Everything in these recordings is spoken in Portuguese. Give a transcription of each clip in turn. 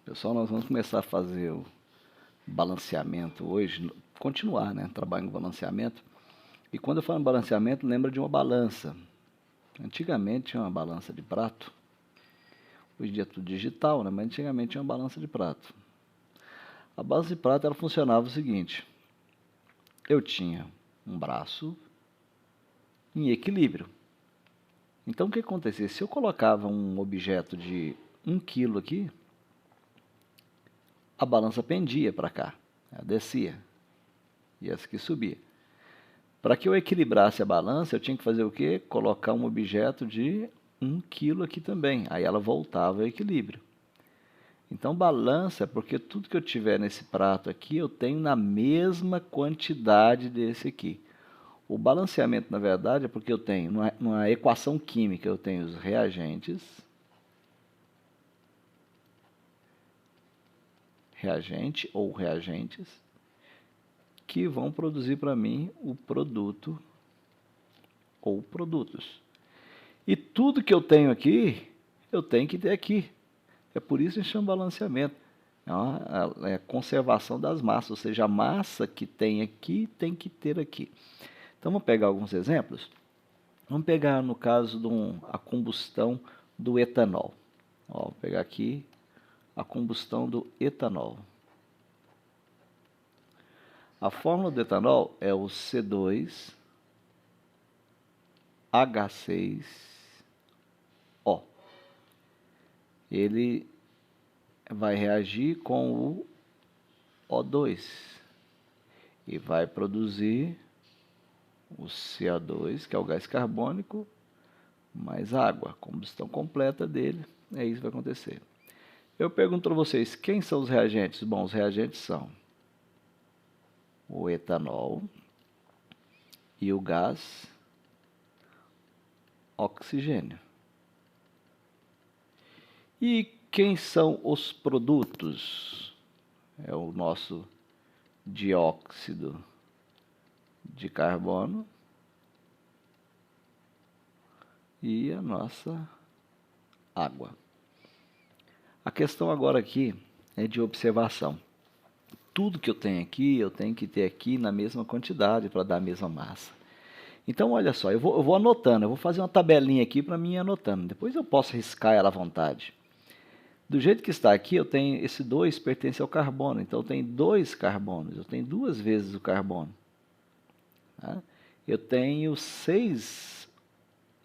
Pessoal, nós vamos começar a fazer o balanceamento hoje, continuar, né? Trabalho em balanceamento. E quando eu falo em balanceamento, lembra de uma balança. Antigamente tinha uma balança de prato. Hoje em dia é tudo digital, né? Mas antigamente tinha uma balança de prato. A balança de prato ela funcionava o seguinte: eu tinha um braço em equilíbrio. Então o que acontecia? Se eu colocava um objeto de 1 quilo aqui, a balança pendia para cá, ela descia e essa aqui subia. Para que eu equilibrasse a balança, eu tinha que fazer o quê? Colocar um objeto de 1 quilo aqui também. Aí ela voltava ao equilíbrio. Então, balança é porque tudo que eu tiver nesse prato aqui, eu tenho na mesma quantidade desse aqui. O balanceamento, na verdade, é porque eu tenho, numa equação química, eu tenho os reagentes, reagente ou reagentes, que vão produzir para mim o produto ou produtos. E tudo que eu tenho aqui, eu tenho que ter aqui. É por isso que chama balanceamento. É a conservação das massas, ou seja, a massa que tem aqui tem que ter aqui. Então vamos pegar alguns exemplos. Vamos pegar no caso a combustão do etanol. Ó, vou pegar aqui a combustão do etanol. A fórmula do etanol é o C2H6O. Ele vai reagir com o O2 e vai produzir o CO2, que é o gás carbônico, mais água. A combustão completa dele, é isso que vai acontecer. Eu pergunto para vocês, quem são os reagentes? Bom, os reagentes são o etanol e o gás oxigênio. E quem são os produtos? É o nosso dióxido de carbono e a nossa água. A questão agora aqui é de observação. Tudo que eu tenho aqui, eu tenho que ter aqui na mesma quantidade para dar a mesma massa. Então, olha só, eu vou anotando, eu vou fazer uma tabelinha aqui para mim ir anotando. Depois eu posso riscar ela à vontade. Do jeito que está aqui, eu tenho esse 2 pertence ao carbono, então eu tenho 2 carbonos, eu tenho 2 vezes o carbono. Tá? Eu tenho 6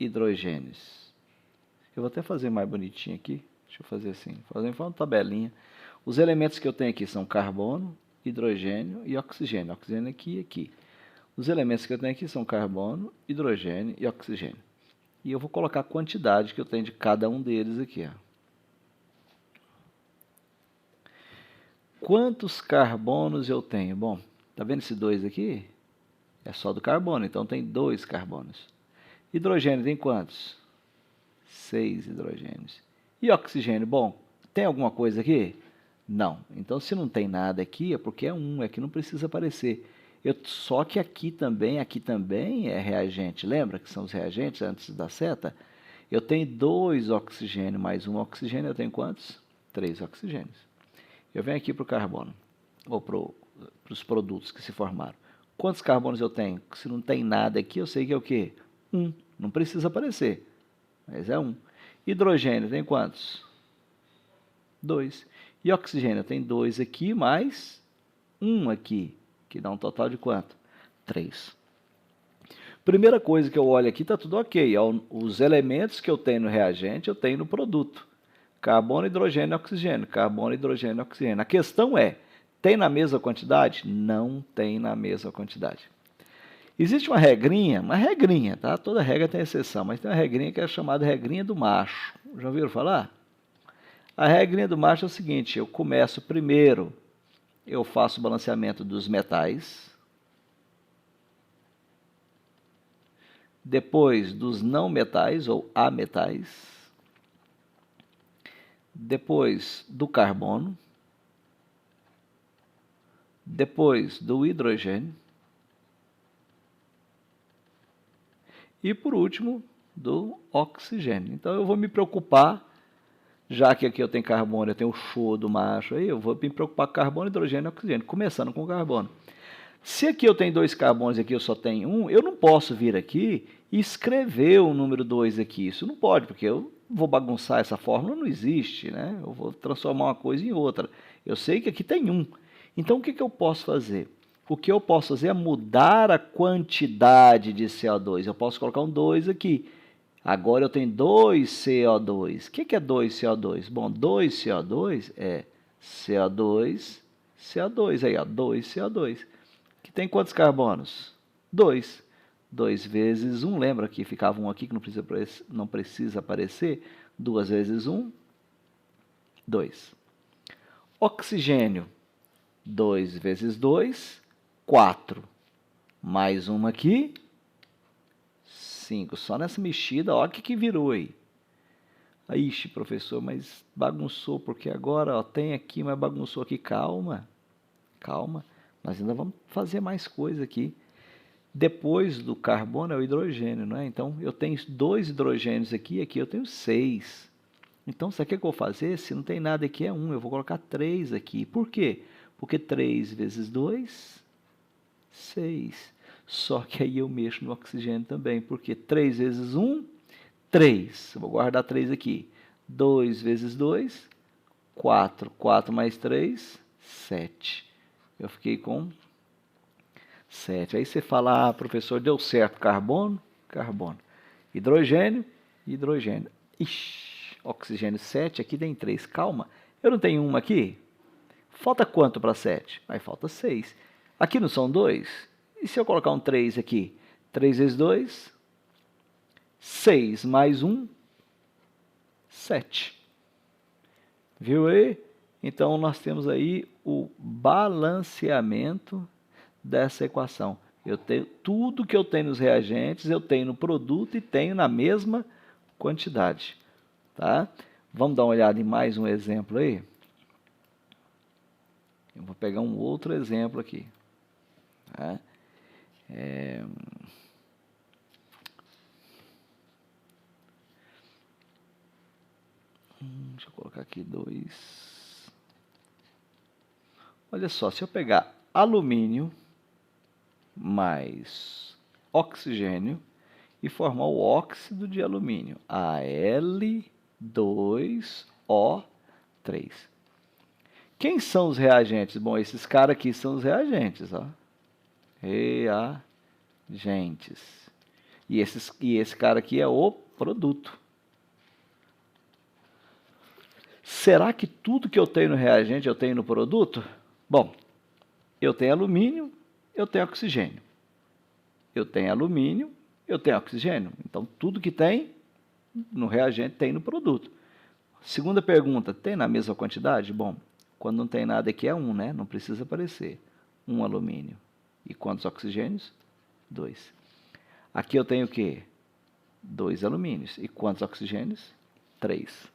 hidrogênios. Eu vou até fazer mais bonitinho aqui. Deixa eu fazer assim, fazer uma tabelinha. Os elementos que eu tenho aqui são carbono, hidrogênio e oxigênio. Oxigênio aqui e aqui. Os elementos que eu tenho aqui são carbono, hidrogênio e oxigênio. E eu vou colocar a quantidade que eu tenho de cada um deles aqui. Ó. Quantos carbonos eu tenho? Bom, tá vendo esse 2 aqui? É só do carbono, então tem 2 carbonos. Hidrogênio tem quantos? 6 hidrogênios. E oxigênio? Bom, tem alguma coisa aqui? Não. Então, se não tem nada aqui, é porque é 1, é que não precisa aparecer. Só que aqui também é reagente. Lembra que são os reagentes antes da seta? Eu tenho 2 oxigênios mais 1 oxigênio, eu tenho quantos? 3 oxigênios. Eu venho aqui para o carbono, ou para os produtos que se formaram. Quantos carbonos eu tenho? Se não tem nada aqui, eu sei que é o quê? 1. Não precisa aparecer, mas é 1. Hidrogênio tem quantos? 2. E oxigênio tem 2 aqui, mais 1 aqui, que dá um total de quanto? 3. Primeira coisa que eu olho aqui, está tudo ok. Os elementos que eu tenho no reagente, eu tenho no produto. Carbono, hidrogênio, oxigênio. Carbono, hidrogênio, oxigênio. A questão é, tem na mesma quantidade? Não tem na mesma quantidade. Existe uma regrinha, tá? Toda regra tem exceção, mas tem uma regrinha que é chamada regrinha do macho. Já ouviram falar? A regrinha do macho é o seguinte, eu começo primeiro, eu faço o balanceamento dos metais, depois dos não metais ou ametais, depois do carbono, depois do hidrogênio e, por último, do oxigênio. Então, eu vou me preocupar Já que aqui eu tenho carbono, eu tenho o show do macho, aí eu vou me preocupar com carbono, hidrogênio e oxigênio, começando com carbono. Se aqui eu tenho 2 carbonos e aqui eu só tenho 1, eu não posso vir aqui e escrever o número 2 aqui. Isso não pode, porque eu vou bagunçar essa fórmula, não existe, né? Eu vou transformar uma coisa em outra. Eu sei que aqui tem 1. Então, o que eu posso fazer? O que eu posso fazer é mudar a quantidade de CO2. Eu posso colocar um 2 aqui. Agora eu tenho 2 CO2. O que é 2 CO2? Bom, 2 CO2 é CO2, CO2. Aí, ó, 2 CO2. Que tem quantos carbonos? 2. 2 vezes 1, lembra que ficava um aqui que não precisa aparecer? 2 vezes 1, 2. Oxigênio, 2 vezes 2, 4. Mais uma aqui, 5. Só nessa mexida, olha o que virou aí. Ixi, professor, mas bagunçou, porque agora ó, tem aqui, mas bagunçou aqui. Calma, calma. Nós ainda vamos fazer mais coisa aqui. Depois do carbono é o hidrogênio, não é? Então, eu tenho 2 hidrogênios aqui, aqui eu tenho 6. Então, sabe o que eu vou fazer? Se não tem nada aqui é 1, eu vou colocar 3 aqui. Por quê? Porque 3 vezes 2, 6. Só que aí eu mexo no oxigênio também, porque 3 vezes 1, 3. Eu vou guardar 3 aqui. 2 vezes 2, 4. 4 mais 3, 7. Eu fiquei com 7. Aí você fala, professor, deu certo. Carbono, carbono. Hidrogênio, hidrogênio. Ixi, oxigênio 7, aqui tem 3. Calma, eu não tenho 1 aqui? Falta quanto para 7? Aí falta 6. Aqui não são 2? E se eu colocar um 3 aqui? 3 vezes 2, 6 mais 1, 7. Viu aí? Então, nós temos aí o balanceamento dessa equação. Eu tenho tudo que eu tenho nos reagentes, eu tenho no produto e tenho na mesma quantidade. Tá? Vamos dar uma olhada em mais um exemplo aí? Eu vou pegar um outro exemplo aqui. Tá? Deixa eu colocar aqui 2. Olha só, se eu pegar alumínio mais oxigênio e formar o óxido de alumínio, Al2O3. Quem são os reagentes? Bom, esses caras aqui são os reagentes, ó. Reagentes. E esse cara aqui é o produto. Será que tudo que eu tenho no reagente eu tenho no produto? Bom, eu tenho alumínio, eu tenho oxigênio. Eu tenho alumínio, eu tenho oxigênio. Então, tudo que tem no reagente tem no produto. Segunda pergunta, tem na mesma quantidade? Bom, quando não tem nada aqui é 1, né? Não precisa aparecer. 1 alumínio. E quantos oxigênios? 2. Aqui eu tenho o quê? 2 alumínios. E quantos oxigênios? 3.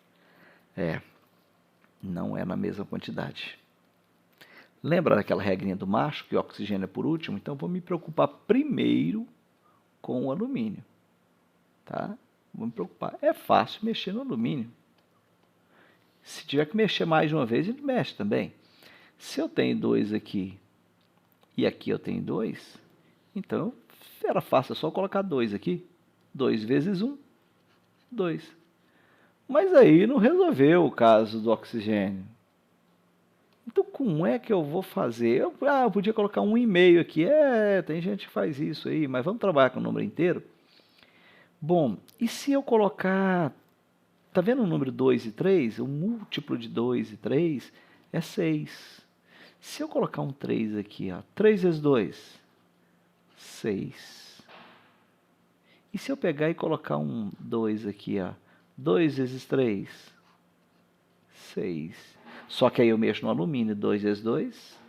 Não é na mesma quantidade. Lembra daquela regrinha do macho, que o oxigênio é por último? Então, vou me preocupar primeiro com o alumínio. Tá? Vou me preocupar. É fácil mexer no alumínio. Se tiver que mexer mais de uma vez, ele mexe também. Se eu tenho 2 aqui e aqui eu tenho 2, então era fácil, é só colocar 2 aqui. 2 vezes 1, 2. Mas aí não resolveu o caso do oxigênio. Então, como é que eu vou fazer? Eu podia colocar 1,5 aqui. Tem gente que faz isso aí, mas vamos trabalhar com o número inteiro? Bom, e se eu colocar... Está vendo o número 2 e 3? O múltiplo de 2 e 3 é 6. Se eu colocar um 3 aqui, ó, 3 vezes 2, 6. E se eu pegar e colocar um 2 aqui, ó, 2 vezes 3, 6. Só que aí eu mexo no alumínio, 2 vezes 2,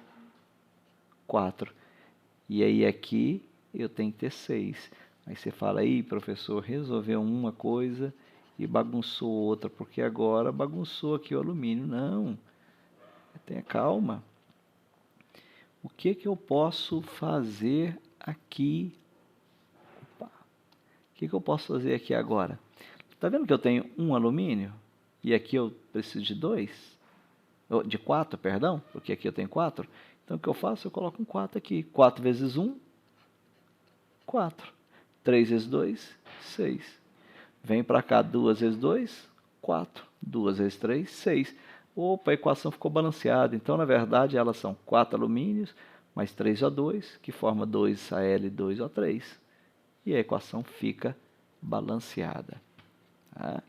4. E aí aqui eu tenho que ter 6. Aí você fala, aí professor, resolveu uma coisa e bagunçou outra, porque agora bagunçou aqui o alumínio. Não, tenha calma. O que eu posso fazer aqui? O que eu posso fazer aqui agora? Está vendo que eu tenho um alumínio? e aqui eu preciso de 2, de 4, perdão, porque aqui eu tenho 4. Então, o que eu faço? Eu coloco um 4 aqui. 4 vezes 1, 4. 3 vezes 2, 6. Vem para cá 2 vezes 2, 4. 2 vezes 3, 6. Opa, a equação ficou balanceada. Então, na verdade, elas são 4 alumínios mais 3O2, que forma 2Al e 2O3. E a equação fica balanceada. Tá?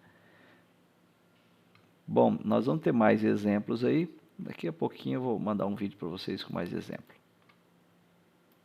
Bom, nós vamos ter mais exemplos aí. Daqui a pouquinho eu vou mandar um vídeo para vocês com mais exemplos.